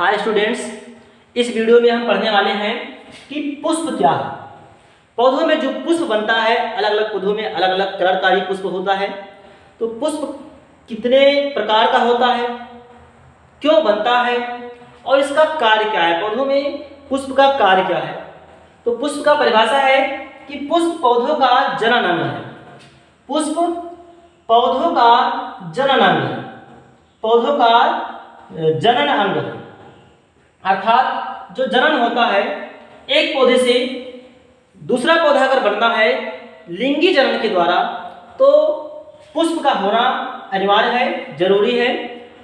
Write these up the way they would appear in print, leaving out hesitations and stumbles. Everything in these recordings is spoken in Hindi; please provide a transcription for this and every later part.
हाय स्टूडेंट्स, इस वीडियो में हम पढ़ने वाले हैं कि पुष्प क्या है। पौधों में जो पुष्प बनता है, अलग अलग पौधों में अलग अलग कलर का ही पुष्प होता है। तो पुष्प कितने प्रकार का होता है, क्यों बनता है और इसका कार्य क्या है, पौधों में पुष्प का कार्य क्या है। तो पुष्प का परिभाषा है कि पुष्प पौधों का जनन अंग है। पुष्प पौधों का जनन अंग है, पौधों का जनन अंग है। अर्थात जो जनन होता है एक पौधे से दूसरा पौधा अगर बनना है लिंगी जनन के द्वारा, तो पुष्प का होना अनिवार्य है, जरूरी है।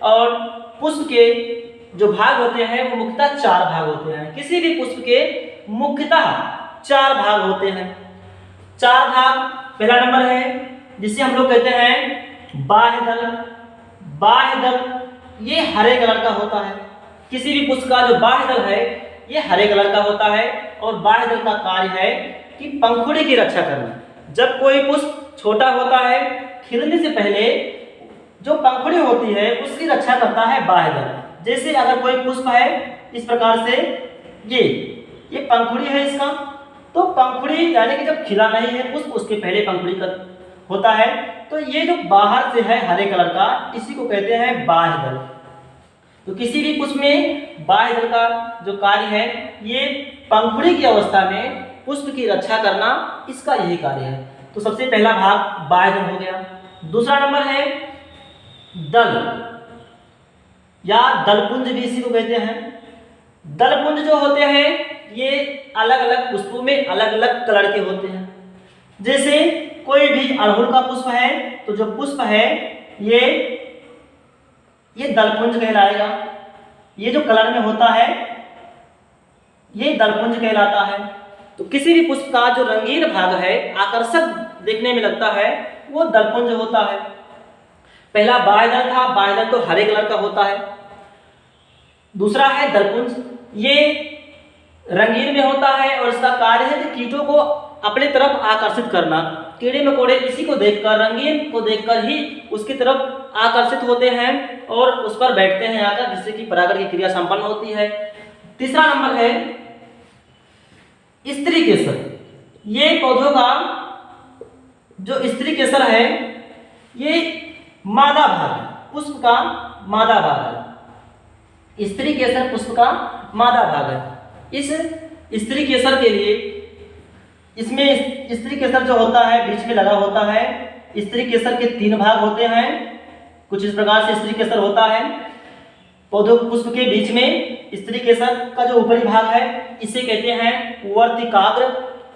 और पुष्प के जो भाग होते हैं वो मुख्यतः 4 भाग होते हैं। किसी भी पुष्प के मुख्यतः 4 भाग होते हैं। 4 भाग, पहला नंबर है जिसे हम लोग कहते हैं बाह्य दल। बाह्य दल ये हरे कलर का होता है। किसी भी पुष्प का जो बाह्य दल है ये हरे कलर का होता है और बाह्य दल का कार्य है कि पंखुड़ी की रक्षा करना। जब कोई पुष्प छोटा होता है, खिलने से पहले जो पंखुड़ी होती है उसकी रक्षा करता है बाह्य दल। जैसे अगर कोई पुष्प है इस प्रकार से, ये पंखुड़ी है इसका, तो पंखुड़ी यानी कि जब खिला नहीं है पुष्प उसके पहले पंखुड़ी का होता है। तो ये जो बाहर से है हरे कलर का, इसी को कहते हैं बाह्य दल। तो किसी भी पुष्प में बाह्य दल का जो कार्य है ये पंखुड़ी की अवस्था में पुष्प की रक्षा करना, इसका यही कार्य है। तो सबसे पहला भाग बाह्य दल हो गया। दूसरा नंबर है दल या दलपुंज भी इसी को कहते हैं। दलपुंज जो होते हैं ये अलग अलग पुष्पों में अलग अलग कलर के होते हैं। जैसे कोई भी अड़हुल का पुष्प है तो जो पुष्प है ये दलपुंज कहलाएगा। ये जो कलर में होता है ये दलपुंज कहलाता है। तो किसी भी पुष्प का जो रंगीन भाग है, आकर्षक देखने में लगता है, वो दलपुंज होता है। पहला बाह्य दल था, बाह्य दल तो हरे कलर का होता है। दूसरा है दलपुंज, ये रंगीन में होता है और इसका कार्य है कि कीटों को अपने तरफ आकर्षित करना। कीड़े मकोड़े इसी को देखकर, रंगीन को देखकर ही उसकी तरफ आकर्षित होते हैं और उस पर बैठते हैं आकर, जिससे कि परागण की क्रिया संपन्न होती है। तीसरा नंबर है स्त्री केसर। ये पौधों का जो स्त्री केसर है ये मादा भाग है, पुष्प का मादा भाग है। स्त्री केसर पुष्प का मादा भाग है। इस स्त्री केसर के लिए, इसमें स्त्री केसर जो होता है बीच में लगा होता है। स्त्री केसर के 3 भाग होते हैं। कुछ इस प्रकार से स्त्री केसर होता है। पौधों पुष्प के बीच में स्त्री केसर का जो ऊपरी भाग है इसे कहते हैं वर्तिकाग्र,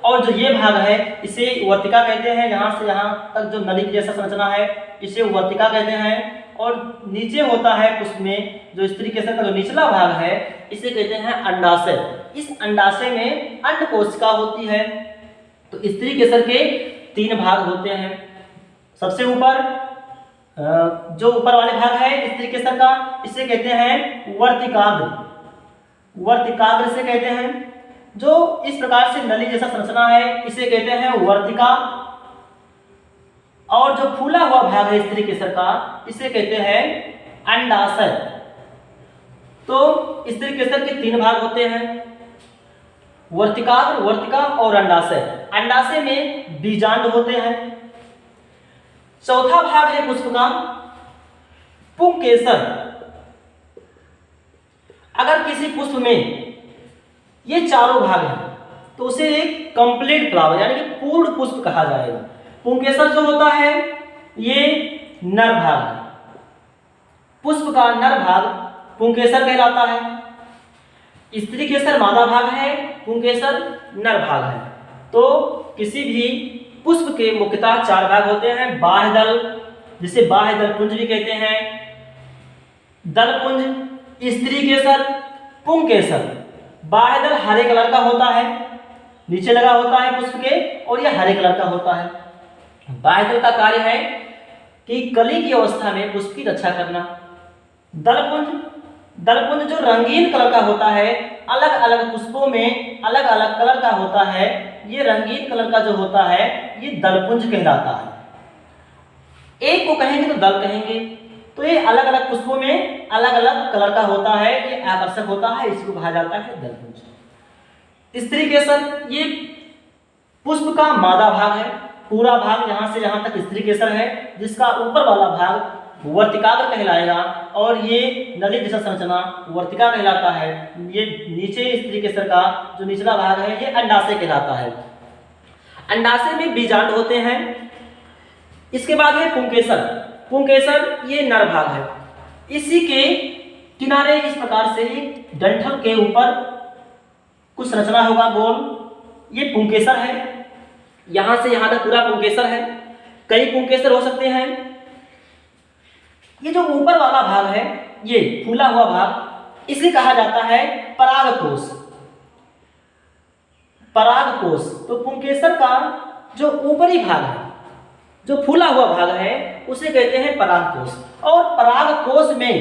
और जो ये भाग है इसे वर्तिका कहते हैं। यहाँ से यहाँ तक जो नली की जैसा संरचना है इसे वर्तिका कहते हैं। और नीचे होता है पुष्प में जो स्त्री केसर का जो निचला भाग है इसे कहते हैं अंडाशय। इस अंडाशय में अंड कोशिका होती है। तो स्त्री केसर के 3 भाग होते हैं। सबसे ऊपर जो ऊपर वाले भाग है स्त्री केसर का, इसे कहते हैं वर्तिकाग्र। वर्तिकाग्र से कहते हैं। जो इस प्रकार से नली जैसा संरचना है इसे कहते हैं वर्तिका। और जो फूला हुआ भाग है स्त्री केसर का इसे कहते हैं अंडाशय। तो स्त्री केसर के 3 भाग होते हैं, वर्तिकाग्र, वर्तिका और अंडाशय। अंडाशय में बीजांड होते हैं। चौथा भाग है पुष्प का पुंकेसर। अगर किसी पुष्प में ये चारों भाग हैं तो उसे एक कंप्लीट फ्लावर यानी कि पूर्ण पुष्प कहा जाएगा। पुंकेसर जो होता है ये नर भाग है। पुष्प का नर भाग पुंकेसर कहलाता है। स्त्री केसर मादा भाग है, पुंकेसर नर भाग है। तो किसी भी पुष्प के मुख्यतः 4 भाग होते हैं। बाह्य दल, जिसे बाह्य दल पुंज भी कहते हैं, दलपुंज, स्त्री केसर, पुंकेसर। बाह्य दल हरे कलर का होता है, नीचे लगा होता है पुष्प के, और यह हरे कलर का होता है। बाह्य दल का कार्य है कि कली की अवस्था में पुष्प की रक्षा करना। दलपुंज, दलपुंज जो रंगीन कलर का होता है, अलग अलग पुष्पों में अलग अलग कलर का होता है, ये रंगीन कलर का जो होता है ये दलपुंज कहलाता है। एक को कहेंगे तो दल कहेंगे, तो ये अलग अलग पुष्पों में अलग अलग कलर का होता है, ये आकर्षक होता है, इसको कहा जाता है दलपुंज। स्त्री केसर ये पुष्प का मादा भाग है, पूरा भाग यहाँ से यहाँ तक स्त्री केसर है, जिसका ऊपर वाला भाग वर्तिकाग्र कहलाएगा और ये नलिक जैसा संरचना वर्तिका कहलाता है। ये नीचे स्त्री केसर का जो निचला भाग है ये अंडाशय कहलाता है। अंडाशय में बीजांड होते हैं। इसके बाद है पुंकेसर। पुंकेसर ये नर भाग है। इसी के किनारे इस प्रकार से डंठल के ऊपर कुछ संरचना होगा गोल, ये पुंकेसर है। यहां से यहां तक पूरा पुंकेसर है। कई पुंकेसर हो सकते हैं। ये जो ऊपर वाला भाग है ये फूला हुआ भाग, इसे कहा जाता है परागकोश। परागकोश तो पुंकेसर का जो ऊपरी भाग है, जो फूला हुआ भाग है, उसे कहते हैं परागकोश। और परागकोश में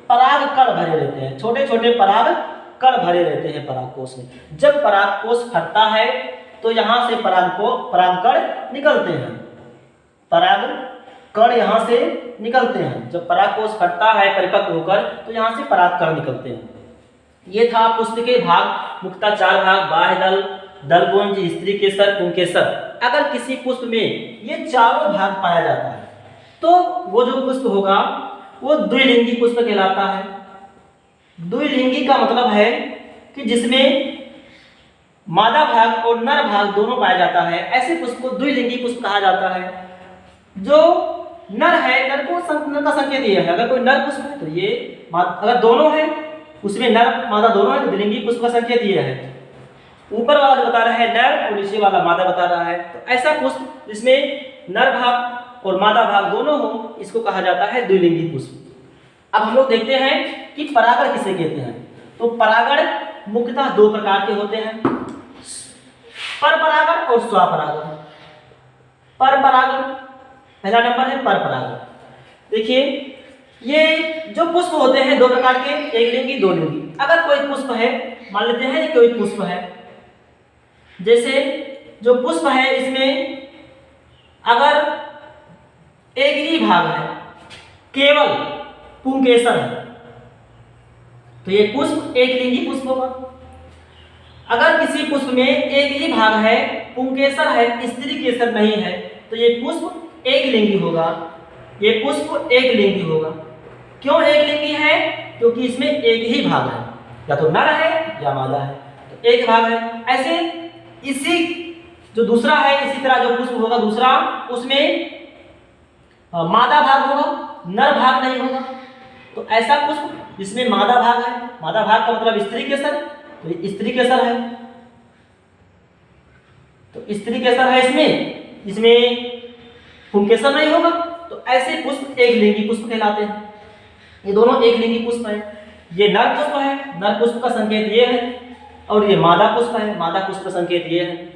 पराग कण भरे रहते हैं, छोटे छोटे पराग कण भरे रहते हैं परागकोश में। जब परागकोश फटता है तो यहाँ से परागकण निकलते हैं। परागकण यहाँ से निकलते हैं। जब परागकोश फटता है परिपक्व होकर तो यहाँ से परागकण निकलते हैं। ये था पुष्प के भाग, मुख्यतः 4 भाग: बाह्य दल, दलपुंज, स्त्री केसर, पुंकेसर। अगर किसी पुष्प में ये चारों भाग पाया जाता है तो वो जो पुष्प होगा वो द्विलिंगी पुष्प कहलाता है। द्विलिंगी का मतलब है कि जिसमें मादा भाग और नर भाग दोनों पाया जाता है, ऐसे पुष्प को द्विलिंगी पुष्प कहा जाता है। जो नर है, नर का संकेत ये है, अगर कोई नर पुष्प है तो ये, अगर दोनों है उसमें नर मादा दोनों है तो द्विलिंगी पुष्प का संकेत ये है। ऊपर वाला जो बता रहा है नर और नीचे वाला मादा बता रहा है, तो ऐसा पुष्प जिसमें नर भाग और मादा भाग दोनों हो, इसको कहा जाता है द्विलिंगी पुष्प। अब हम लोग देखते हैं कि परागण किसे कहते हैं। तो परागण मुख्यतः 2 प्रकार के होते हैं, परपरागण और स्वपरागण। परपरागण पहला नंबर है परपरागण। देखिए ये जो पुष्प होते हैं 2 प्रकार के, एक लिंगी, 2 लिंगी। अगर कोई पुष्प है, मान लेते हैं कि कोई पुष्प है, जैसे जो पुष्प है इसमें अगर एक ही भाग है, केवल पुंकेसर है, तो ये पुष्प एक लिंगी पुष्प होगा। अगर किसी पुष्प में एक ही भाग है, पुंकेसर है, स्त्री केसर नहीं है, तो ये पुष्प एक लिंगी होगा। ये पुष्प एक लिंगी होगा। क्यों एक लिंगी है? क्योंकि इसमें एक ही भाग है, या तो नर है या मादा है, तो एक भाग है। ऐसे इसी जो दूसरा है, इसी तरह जो पुष्प होगा दूसरा, उसमें मादा भाग होगा, नर भाग नहीं होगा। तो ऐसा पुष्प जिसमें मादा भाग है, मादा भाग का मतलब स्त्री केसर, तो ये स्त्री केसर है। तो स्त्री केसर है इसमें पुंकेसर नहीं होगा, तो ऐसे पुष्प एक लिंगी पुष्प कहलाते हैं। ये दोनों एक लिंगी पुष्प है। ये नर पुष्प है, नर पुष्प का संकेत ये है, और ये मादा पुष्प है, मादा पुष्प का संकेत ये है।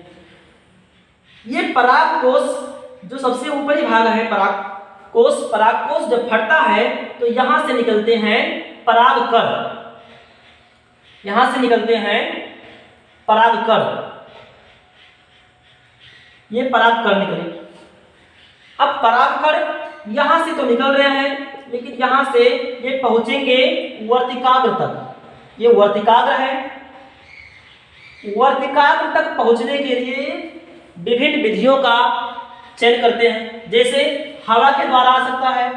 ये परागकोश जो सबसे ऊपरी भाग है, परागकोश जब फटता है तो यहां से निकलते हैं परागकण, यहां से निकलते हैं परागकण, ये परागकण निकले। अब परागकण यहां से तो निकल रहे हैं, लेकिन यहां से ये पहुंचेंगे वर्तिकाग्र तक। ये वर्तिकाग्र है। वर्तिकाग्र तक पहुंचने के लिए विभिन्न विधियों का चयन करते हैं। जैसे हवा के द्वारा आ सकता है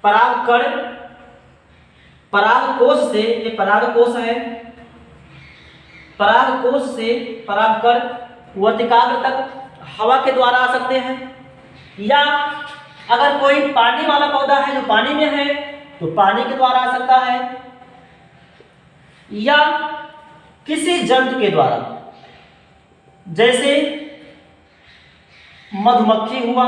परागकण, परागकोश से, ये परागकोश है, परागकोश से परागकण वर्तिकाग्र तक हवा के द्वारा आ सकते हैं। या अगर कोई पानी वाला पौधा है जो पानी में है तो पानी के द्वारा आ सकता है, या किसी जंतु के द्वारा, जैसे मधुमक्खी हुआ,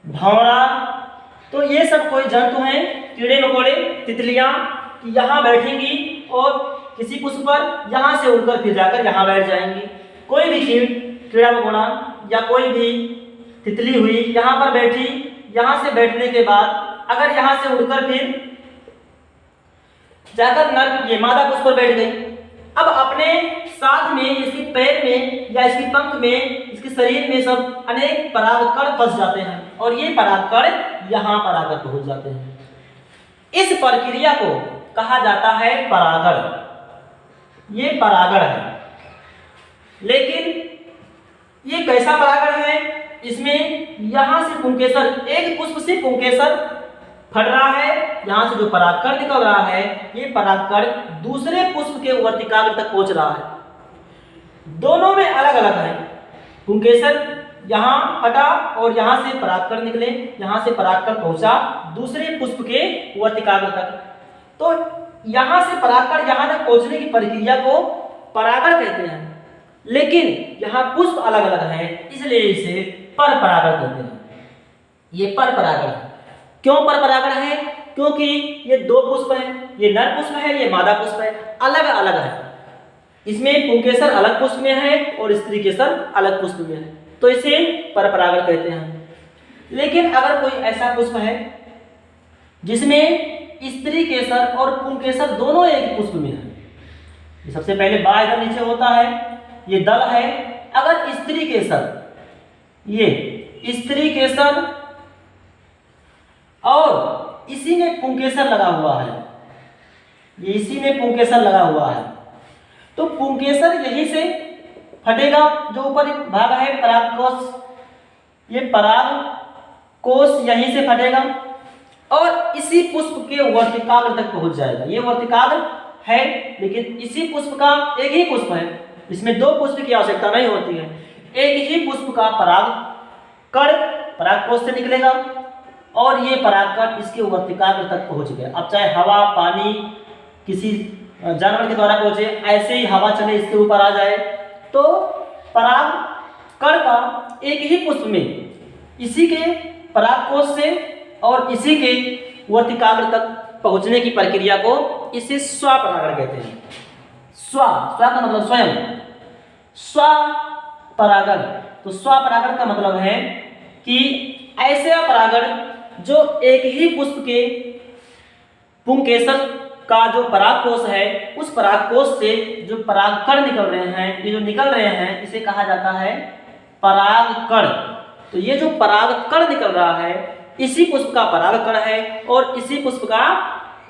भंवरा, तो ये सब कोई जंतु हैं, कीड़े मकोड़े, तितलियां, यहाँ बैठेंगी और किसी पुष्प पर यहाँ से उड़कर फिर जाकर यहाँ बैठ जाएंगी। कोई भी कीड़ा मकोड़ा या कोई भी तितली हुई यहाँ पर बैठी, यहाँ से बैठने के बाद अगर यहाँ से उड़कर फिर जाकर नर ये मादा पुष्प पर बैठ गई, अब अपने साथ में, इसके पैर में या इसके पंख में, इसके शरीर में सब अनेक परागकण फंस जाते हैं और ये परागकण यहाँ पर आकर पहुंच जाते हैं। इस प्रक्रिया को कहा जाता है परागण। ये परागण है। लेकिन ये कैसा परागण है? इसमें यहां से पुंकेसर, एक पुष्प से पुंकेसर फट रहा है, यहां से जो परागकण निकल रहा है, ये परागकण दूसरे पुष्प के वर्तिकाग्र तक पहुंच रहा है। दोनों में अलग अलग है। पुंकेसर यहां फटा और यहां से परागकण निकले, यहां से परागकण पहुंचा दूसरे पुष्प के वर्तिकाग्र तक। तो यहां से परागकण यहां तक पहुंचने की प्रक्रिया को परागण कहते हैं। लेकिन यहां पुष्प अलग अलग है, इसलिए इसे पर परागण कहते हैं। ये पर परागण है। क्यों पर परागण है? क्योंकि ये दो पुष्प हैं, ये नर पुष्प है, ये मादा पुष्प है, अलग अलग है। इसमें पुंकेसर अलग पुष्प में है और स्त्री केसर अलग पुष्प में है, तो इसे पर परागण कहते हैं। लेकिन अगर कोई ऐसा पुष्प है जिसमें स्त्री केसर और पुंकेसर दोनों एक पुष्प में है, ये सबसे पहले बाह्य इधर नीचे होता है, ये दल है। अगर स्त्री केसर, ये स्त्री केसर और इसी में पुंकेसर लगा हुआ है, ये इसी में पुंकेसर लगा हुआ है, तो पुंकेसर यहीं से फटेगा। जो ऊपर भाग है परागकोश, ये परागकोश यहीं से फटेगा और इसी पुष्प के वर्तिकाग्र तक पहुंच जाएगा। ये वर्तिकाग्र है, लेकिन इसी पुष्प का एक ही पुष्प है, इसमें दो पुष्प की आवश्यकता नहीं होती है। एक ही पुष्प का परागकण परागकोश से निकलेगा और ये परागकण इसके वर्तिकाग्र तक पहुंच गया। अब चाहे हवा, पानी, किसी जानवर के द्वारा पहुंचे, ऐसे ही हवा चले इसके ऊपर आ जाए, तो परागकण का एक ही पुष्प में इसी के परागकोश से और इसी के वर्तिकाग्र तक पहुंचने की प्रक्रिया को इसे स्वपरागण कहते हैं। स्व का मतलब स्वयं, स्वपरागण। तो स्वपरागण का मतलब है कि ऐसा परागण जो एक ही पुष्प के पुंकेसर का जो परागकोश है, उस परागकोश से जो परागकण निकल रहे हैं, ये जो निकल रहे हैं, इसे कहा जाता है परागकण। तो ये जो परागकण निकल रहा है, इसी पुष्प का परागकण है और इसी पुष्प का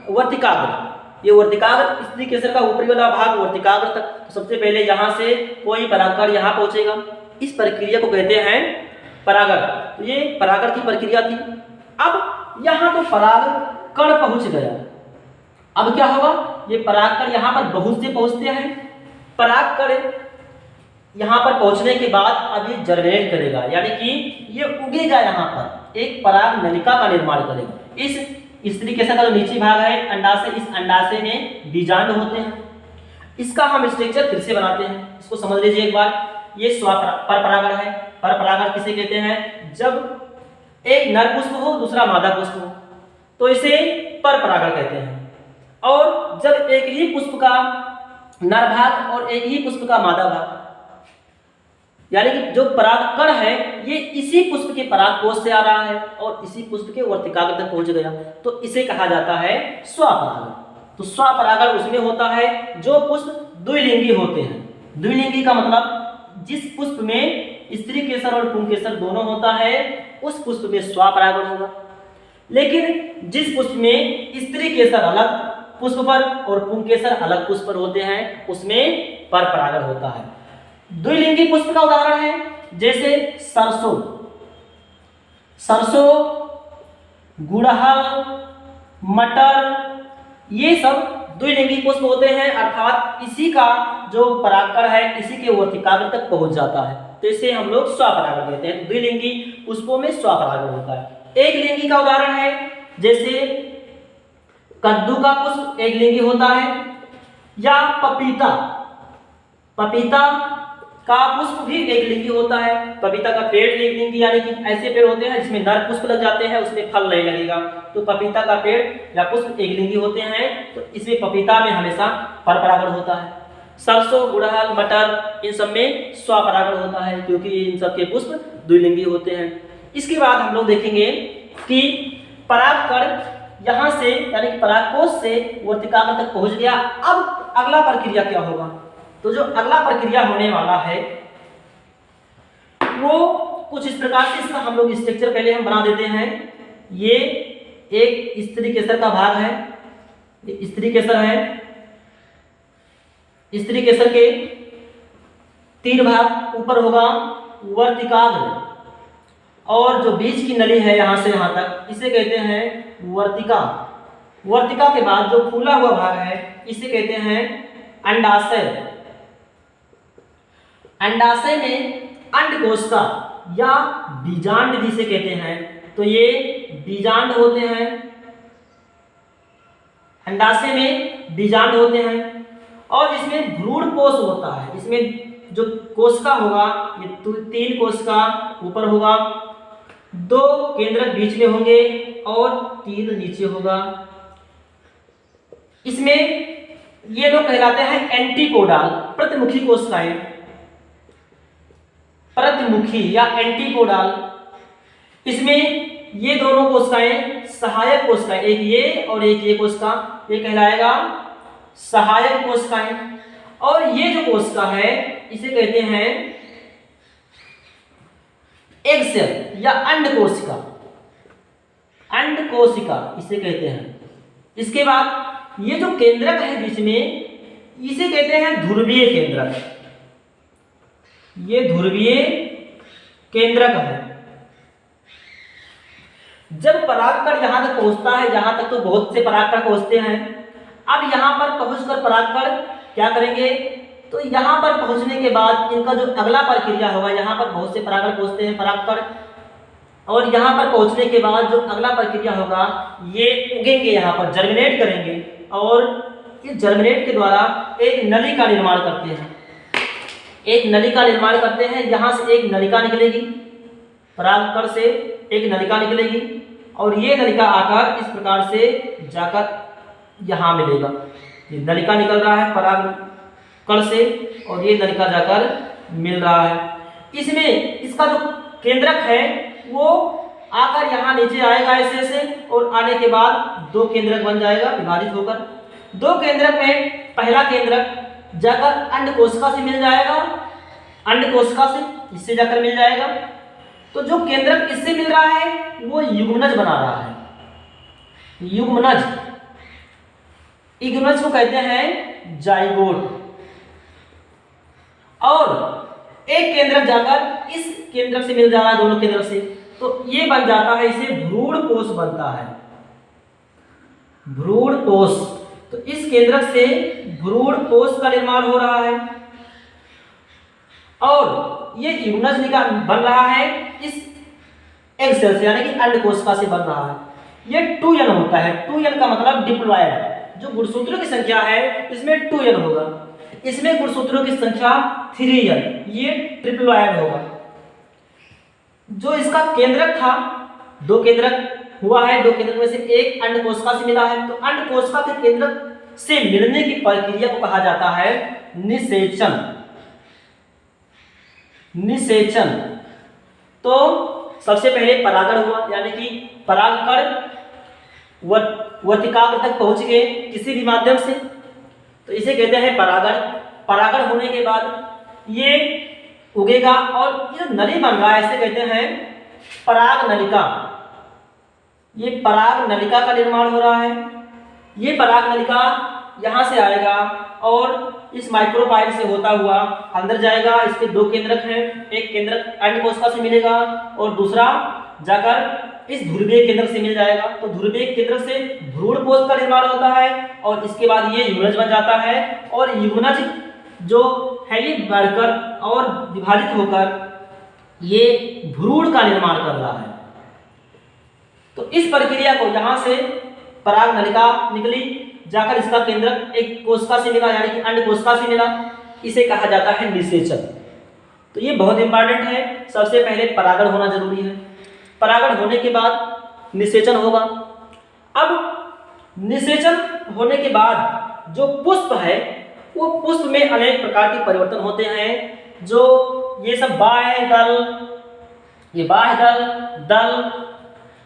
वर्तिकाग्र। ये वर्तिकाग्र स्त्री केसर का ऊपरी वाला भाग वर्तिकाग्र तक। तो सबसे पहले यहाँ से कोई परागकण यहाँ पहुंचेगा, इस प्रक्रिया को कहते हैं परागण। तो ये परागण की प्रक्रिया थी। अब यहाँ तो परागकण पहुंच गया, अब क्या होगा? ये परागकण यहाँ पर बहुत से पहुंचते हैं। परागकण यहाँ पर पहुंचने के बाद अब ये जर्मिनेट करेगा, यानी कि ये उगेगा, यहाँ पर एक पराग नलिका का निर्माण करेगा। इस स्त्री केसर का जो नीचे भाग है अंडाशय, इस अंडाशय में बीजांड होते हैं। इसका हम स्ट्रक्चर फिर से बनाते हैं, इसको समझ लीजिए एक बार। ये परपरागण है। परपरागण किसे कहते हैं? जब एक नर पुष्प हो, दूसरा मादा पुष्प हो, तो इसे परपरागण कहते हैं। और जब एक ही पुष्प का नर भाग और एक ही पुष्प का मादा भाग, यानी कि जो परागकण है ये इसी पुष्प के परागकोश से आ रहा है और इसी पुष्प के वर्तिकाग्र तक पहुंच गया, तो इसे कहा जाता है स्वपरागण। तो स्वपरागण उसमें होता है जो पुष्प द्विलिंगी होते हैं। द्विलिंगी का मतलब जिस पुष्प में स्त्री केसर और पुंकेसर दोनों होता है, उस पुष्प में स्वपरागण होगा। लेकिन जिस पुष्प में स्त्री केसर अलग पुष्प पर और पुंकेसर अलग पुष्प पर होते हैं, उसमें परपरागण होता है। द्विलिंगी पुष्प का उदाहरण है जैसे सरसों, गुड़हल, मटर, ये सब द्विलिंगी पुष्प होते हैं, अर्थात इसी का जो परागकण है इसी के वर्तिकाग्र तक पहुंच जाता है, तो इसे हम लोग स्वपरागण कहते हैं। द्विलिंगी पुष्पों में स्वपरागण होता है। एक लिंगी का उदाहरण है जैसे कद्दू का पुष्प एक लिंगी होता है, या पपीता का पुष्प भी एक लिंगी होता है। पपीता का पेड़ एक लिंगी, यानी कि ऐसे पेड़ होते हैं जिसमें नर पुष्प लग जाते हैं, उसमें फल नहीं लगेगा, तो पपीता का पेड़ या पुष्प एक लिंगी होते हैं, तो इसमें पपीता में हमेशा परपरागण होता है। सरसों, गुड़हल, मटर, इन सब में स्वपरागण होता है क्योंकि इन सब के पुष्प द्विलिंगी होते हैं। इसके बाद हम लोग देखेंगे कि परागकण यहाँ से यानी कि परागकोश से वर्तिकाग्र तक पहुंच गया। अब अगला प्रक्रिया क्या होगा? तो जो अगला प्रक्रिया होने वाला है वो कुछ इस प्रकार से, इसका हम लोग स्ट्रक्चर पहले हम बना देते हैं। ये एक स्त्री केसर का भाग है, ये स्त्री केसर है। स्त्री केसर के 3 भाग, ऊपर होगा वर्तिकाग्र और जो बीच की नली है यहां से यहां तक, इसे कहते हैं वर्तिका। वर्तिका के बाद जो फूला हुआ भाग है इसे कहते हैं अंडाशय। अंडाशय में अंडकोशिका या बीजांड जिसे कहते हैं, तो ये बीजांड होते हैं। अंडाशय में बीजांड होते हैं और इसमें भ्रूणपोष होता है। इसमें जो कोशिका होगा ये 3 कोशिका ऊपर होगा, 2 केंद्रक बीच में होंगे और 3 नीचे होगा। इसमें ये लोग कहलाते हैं एंटीपोडाल, प्रतिमुखी कोशिकाएं, प्रतिमुखी या एंटीपोडाल। इसमें ये दोनों कोशिकाएं सहायक कोशिकाएं, एक ये और एक ये कोशिका, ये कहलाएगा सहायक कोशिकाएं। और ये जो कोशिका है इसे कहते हैं एग सेल या अंड कोशिका, अंड कोशिका इसे कहते हैं। इसके बाद ये जो केंद्रक है बीच में इसे कहते हैं ध्रुवीय केंद्रक, ये ध्रुवीय केंद्रक है। जब परागकण यहां तक पहुंचता है, यहां तक तो बहुत से परागकण पहुंचते हैं। अब यहां पर पहुंचकर परागकण क्या करेंगे? तो यहां पर पहुंचने के बाद इनका जो अगला प्रक्रिया होगा, यहां पर बहुत से परागकण पहुंचते हैं परागकण, और यहां पर पहुंचने के बाद जो अगला प्रक्रिया होगा ये उगेंगे, यहां पर जर्मिनेट करेंगे और इस जर्मिनेट के द्वारा एक नली का निर्माण करते हैं। एक नली का निर्माण करते हैं, यहां से एक नलिका निकलेगी, परागकण से एक नलिका निकलेगी और ये नलिका आकर इस प्रकार से जाकर यहां मिलेगा। ये नलिका निकल रहा है परागकण से और ये नलिका जाकर मिल रहा है। इसमें इसका जो केंद्रक है वो आकर यहाँ नीचे आएगा ऐसे और आने के बाद 2 केंद्रक बन जाएगा विभाजित होकर। 2 केंद्रक में पहला केंद्रक जाकर अंड कोशिका से मिल जाएगा, अंड कोशिका से इससे जाकर मिल जाएगा। तो जो केंद्रक इससे मिल रहा है वो युग्मनज बना रहा है, युग्मनज। युग्मनज को कहते हैं जाइगोट। और एक केंद्रक जाकर इस केंद्रक से मिल जा रहा है, दोनों केंद्रक से, तो ये बन जाता है, इसे भ्रूणपोष बनता है, भ्रूणपोष। तो इस केंद्रक से भ्रूणपोष का निर्माण हो रहा है और ये युग्मनज बन रहा है इस एग सेल से, यानी कि अंड कोशिका से बन रहा है। ये 2n होता है, 2n का मतलब डिप्लॉयड। जो गुणसूत्रों की संख्या है इसमें 2n होगा, इसमें गुणसूत्रों की संख्या 3n, ये ट्रिप्लॉयड होगा। जो इसका केंद्रक था, 2 केंद्रक हुआ है, 2 केंद्रक में से एक अंड कोशिका से मिला है, तो अंड कोशिका के केंद्रक से मिलने की प्रक्रिया को कहा जाता है निषेचन। निषेचन। तो सबसे पहले परागण हुआ, यानी कि परागकण वर्तिकाग्र तक पहुंच गए किसी भी माध्यम से, तो इसे कहते हैं परागण। परागण होने के बाद ये उगेगा और ये जो नली बन रहा है इसे कहते हैं पराग नलिका। ये पराग नलिका का निर्माण हो रहा है। ये पराग नलिका यहाँ से आएगा और इस माइक्रोपाइल से होता हुआ अंदर जाएगा। इसके 2 केंद्रक हैं, एक केंद्रक अंड कोशिका से मिलेगा और दूसरा जाकर इस ध्रुवीय केंद्रक से मिल जाएगा। तो ध्रुवीय केंद्रक से भ्रूणपोष का निर्माण होता है और इसके बाद ये युग्मनज बन जाता है और युग्मनज जो है ये बढ़कर और विभाजित होकर ये भ्रूण का निर्माण कर रहा है। तो इस प्रक्रिया को यहाँ से पराग नलिका निकली, जाकर इसका केंद्रक एक कोशिका से मिला, यानी कि अंड कोशिका से मिला, इसे कहा जाता है निषेचन। तो ये बहुत इंपॉर्टेंट है। सबसे पहले परागण होना जरूरी है, परागण होने के बाद निषेचन होगा। अब निषेचन होने के बाद जो पुष्प है वो पुष्प में अनेक प्रकार के परिवर्तन होते हैं। जो ये सब बाह्य दल, ये बाह्य दल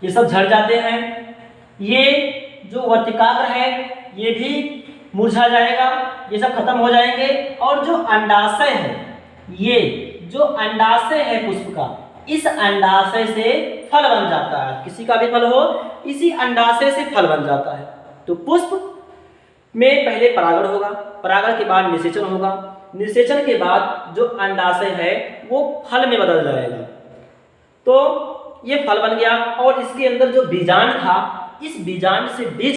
ये सब झड़ जाते हैं। ये जो वर्तिकाग्र है ये भी मुरझा जाएगा, ये सब खत्म हो जाएंगे। और जो अंडाशय है, ये जो अंडाशय है पुष्प का, इस अंडाशय से फल बन जाता है। किसी का भी फल हो, इसी अंडाशय से फल बन जाता है। तो पुष्प में पहले परागण होगा, परागण के बाद निषेचन होगा, निषेचन के बाद जो अंडाशय है वो फल में बदल जाएगा। तो ये फल बन गया और इसके अंदर जो बीजांड था, इस बीजांड से बीज